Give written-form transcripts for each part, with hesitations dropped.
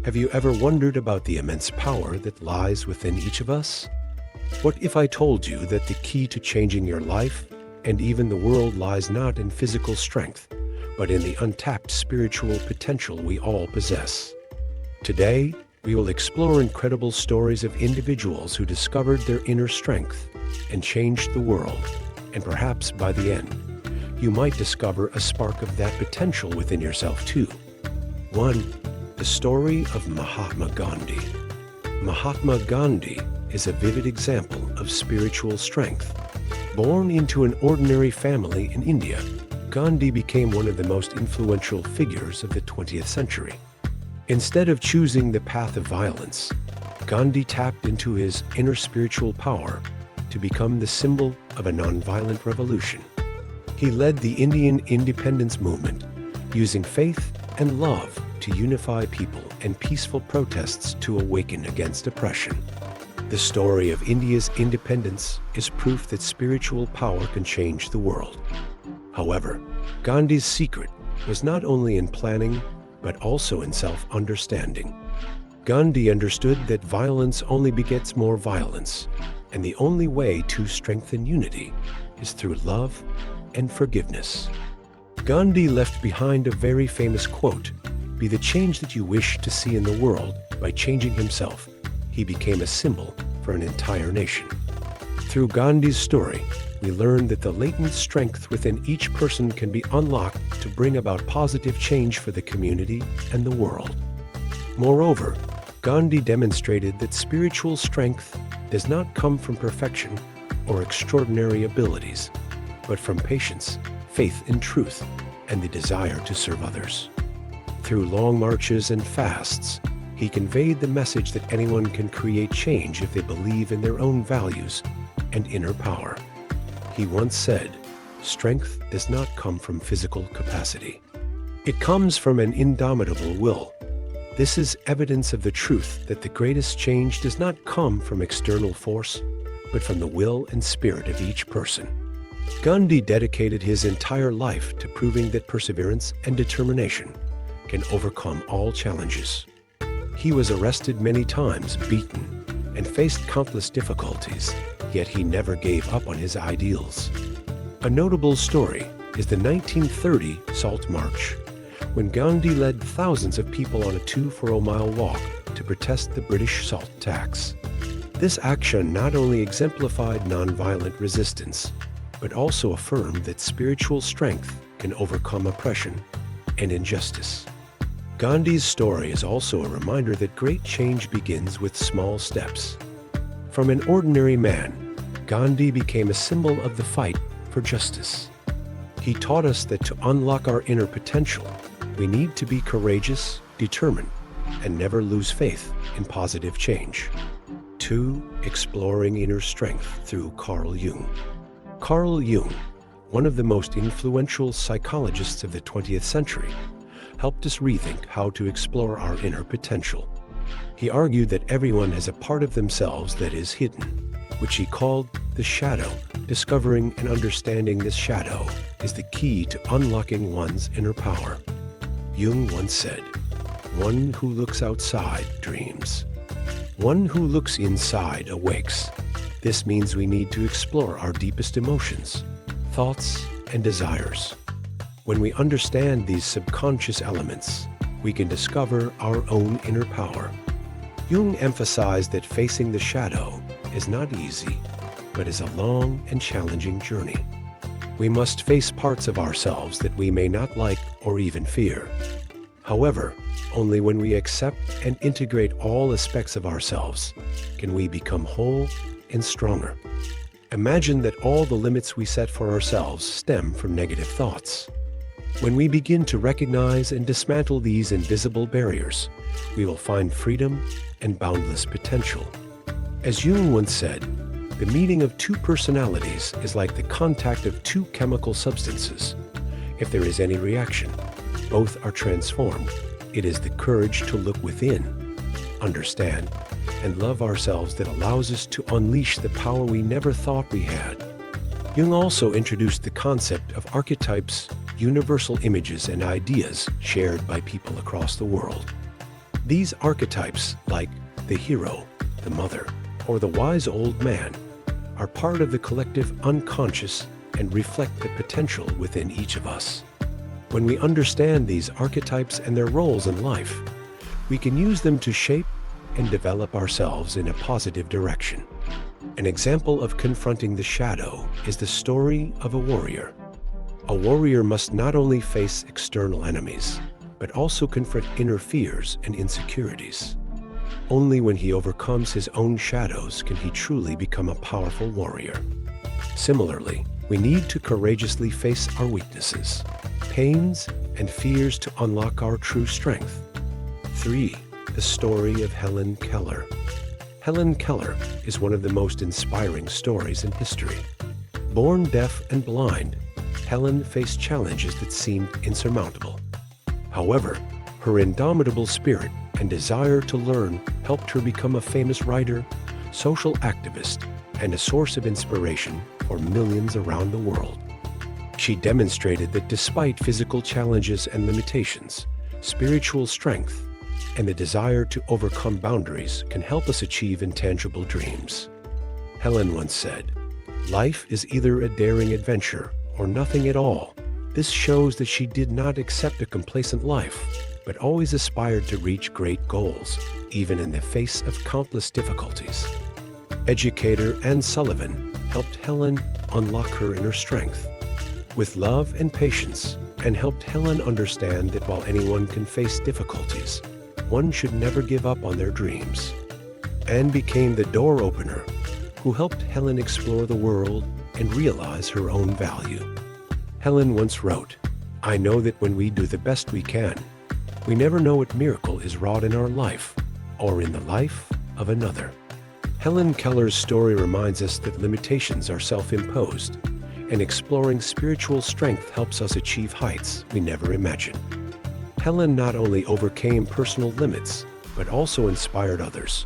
Have you ever wondered about the immense power that lies within each of us? What if I told you that the key to changing your life and even the world lies not in physical strength, but in the untapped spiritual potential we all possess? Today, we will explore incredible stories of individuals who discovered their inner strength and changed the world. And perhaps by the end, you might discover a spark of that potential within yourself too. 1. The story of Mahatma Gandhi. Mahatma Gandhi is a vivid example of spiritual strength. Born into an ordinary family in India, Gandhi became one of the most influential figures of the 20th century. Instead of choosing the path of violence, Gandhi tapped into his inner spiritual power to become the symbol of a nonviolent revolution. He led the Indian independence movement, using faith and love to unify people and peaceful protests to awaken against oppression. The story of India's independence is proof that spiritual power can change the world. However, Gandhi's secret was not only in planning, but also in self-understanding. Gandhi understood that violence only begets more violence, and the only way to strengthen unity is through love and forgiveness. Gandhi left behind a very famous quote, "Be the change that you wish to see in the world." By changing himself, he became a symbol for an entire nation. Through Gandhi's story, we learn that the latent strength within each person can be unlocked to bring about positive change for the community and the world. Moreover, Gandhi demonstrated that spiritual strength does not come from perfection or extraordinary abilities, but from patience, faith in truth, and the desire to serve others. Through long marches and fasts, he conveyed the message that anyone can create change if they believe in their own values and inner power. He once said, "Strength does not come from physical capacity. It comes from an indomitable will." This is evidence of the truth that the greatest change does not come from external force, but from the will and spirit of each person. Gandhi dedicated his entire life to proving that perseverance and determination can overcome all challenges. He was arrested many times, beaten, and faced countless difficulties, yet he never gave up on his ideals. A notable story is the 1930 Salt March, when Gandhi led thousands of people on a 2-mile walk to protest the British salt tax. This action not only exemplified nonviolent resistance, but also affirmed that spiritual strength can overcome oppression and injustice. Gandhi's story is also a reminder that great change begins with small steps. From an ordinary man, Gandhi became a symbol of the fight for justice. He taught us that to unlock our inner potential, we need to be courageous, determined, and never lose faith in positive change. 2. Exploring inner strength through Carl Jung. Carl Jung, one of the most influential psychologists of the 20th century, helped us rethink how to explore our inner potential. He argued that everyone has a part of themselves that is hidden, which he called the shadow. Discovering and understanding this shadow is the key to unlocking one's inner power. Jung once said, "One who looks outside dreams. One who looks inside awakes." This means we need to explore our deepest emotions, thoughts, and desires. When we understand these subconscious elements, we can discover our own inner power. Jung emphasized that facing the shadow is not easy, but is a long and challenging journey. We must face parts of ourselves that we may not like or even fear. However, only when we accept and integrate all aspects of ourselves can we become whole and stronger. Imagine that all the limits we set for ourselves stem from negative thoughts. When we begin to recognize and dismantle these invisible barriers, we will find freedom and boundless potential. As Jung once said, the meeting of two personalities is like the contact of two chemical substances. If there is any reaction, both are transformed. It is the courage to look within, understand, and love ourselves that allows us to unleash the power we never thought we had. Jung also introduced the concept of archetypes, universal images and ideas shared by people across the world. These archetypes, like the hero, the mother, or the wise old man, are part of the collective unconscious and reflect the potential within each of us. When we understand these archetypes and their roles in life, we can use them to shape and develop ourselves in a positive direction. An example of confronting the shadow is the story of a warrior. A warrior must not only face external enemies, but also confront inner fears and insecurities. Only when he overcomes his own shadows can he truly become a powerful warrior. Similarly, we need to courageously face our weaknesses, pains, and fears to unlock our true strength. 3. The story of Helen Keller. Helen Keller is one of the most inspiring stories in history. Born deaf and blind, Helen faced challenges that seemed insurmountable. However, her indomitable spirit and desire to learn helped her become a famous writer, social activist, and a source of inspiration for millions around the world. She demonstrated that despite physical challenges and limitations, spiritual strength and the desire to overcome boundaries can help us achieve intangible dreams. Helen once said, "Life is either a daring adventure or nothing at all." This shows that she did not accept a complacent life, but always aspired to reach great goals, even in the face of countless difficulties. Educator Anne Sullivan helped Helen unlock her inner strength. With love and patience, Anne helped Helen understand that while anyone can face difficulties, one should never give up on their dreams. Anne became the door opener who helped Helen explore the world and realize her own value. Helen once wrote, "I know that when we do the best we can, we never know what miracle is wrought in our life or in the life of another." Helen Keller's story reminds us that limitations are self-imposed, and exploring spiritual strength helps us achieve heights we never imagined. Helen not only overcame personal limits, but also inspired others,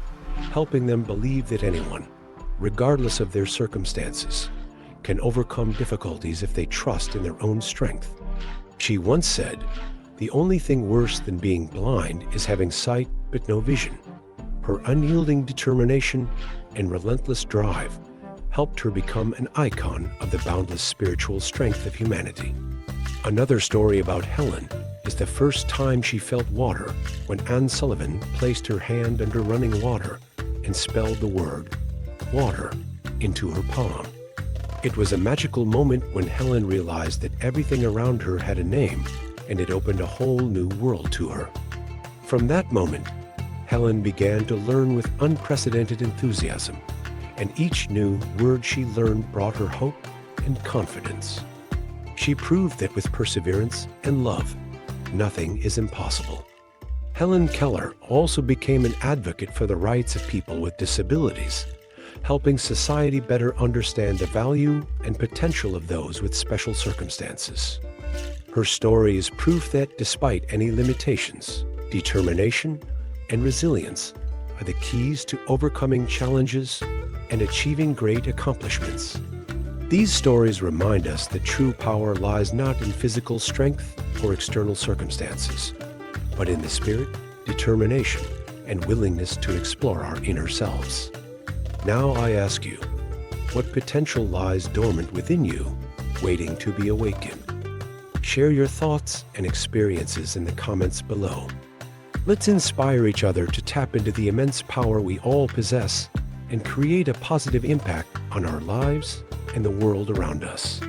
helping them believe that anyone, regardless of their circumstances, can overcome difficulties if they trust in their own strength. She once said, "The only thing worse than being blind is having sight but no vision." Her unyielding determination and relentless drive helped her become an icon of the boundless spiritual strength of humanity. Another story about Helen is the first time she felt water when Anne Sullivan placed her hand under running water and spelled the word water into her palm. It was a magical moment when Helen realized that everything around her had a name, and it opened a whole new world to her. From that moment, Helen began to learn with unprecedented enthusiasm, and each new word she learned brought her hope and confidence. She proved that with perseverance and love, nothing is impossible. Helen Keller also became an advocate for the rights of people with disabilities, helping society better understand the value and potential of those with special circumstances. Her story is proof that despite any limitations, determination and resilience are the keys to overcoming challenges and achieving great accomplishments. These stories remind us that true power lies not in physical strength or external circumstances, but in the spirit, determination, and willingness to explore our inner selves. Now I ask you, what potential lies dormant within you, waiting to be awakened? Share your thoughts and experiences in the comments below. Let's inspire each other to tap into the immense power we all possess and create a positive impact on our lives and the world around us.